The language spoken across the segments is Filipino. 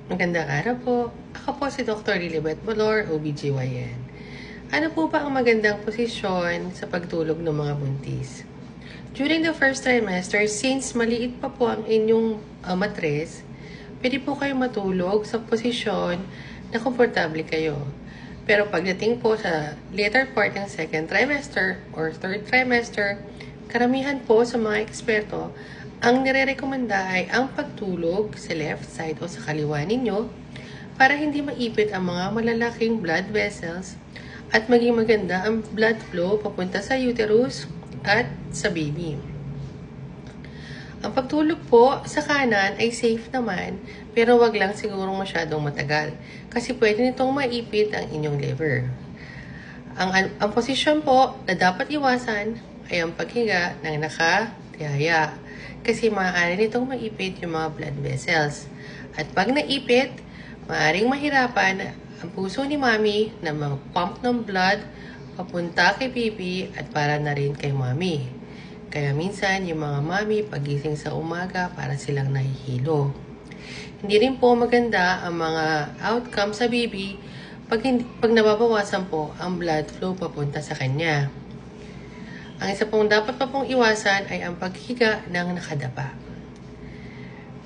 Magandang araw po. Ako po si Dr. Lilibet Bolor, OBGYN. Ano po ba ang magandang posisyon sa pagtulog ng mga buntis? During the first trimester, since maliit pa po ang inyong matres, pwede po kayo matulog sa posisyon na komportable kayo. Pero pagdating po sa later part ng second trimester or third trimester, karamihan po sa mga eksperto, ang nire-rekomenda ay ang pagtulog sa left side o sa kaliwa ninyo para hindi maipit ang mga malalaking blood vessels at maging maganda ang blood flow papunta sa uterus at sa baby. Ang pagtulog po sa kanan ay safe naman, pero wag lang sigurong masyadong matagal kasi pwede nitong maipit ang inyong liver. Ang posisyon po na dapat iwasan ay ang paghiga ng nakatihaya kasi maaari nitong maipit yung mga blood vessels. At pag naipit, maaaring mahirapan ang puso ni mami na mag-pump ng blood papunta kay baby at para na rin kay mami. Kaya minsan yung mga mami pagising sa umaga para silang nahihilo. Hindi rin po maganda ang mga outcome sa baby pag nababawasan po ang blood flow papunta sa kanya. Ang isa pong dapat pa pong iwasan ay ang paghiga ng nakadapa.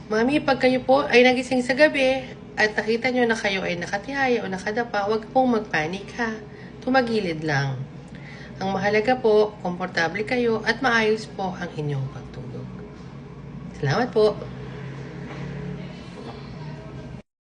Mami, pag kayo po ay nagising sa gabi at nakita nyo na kayo ay nakatihaya o nakadapa, huwag pong magpanik ha. Tumagilid lang. Ang mahalaga po, komportable kayo at maayos po ang inyong pagtulog. Salamat po!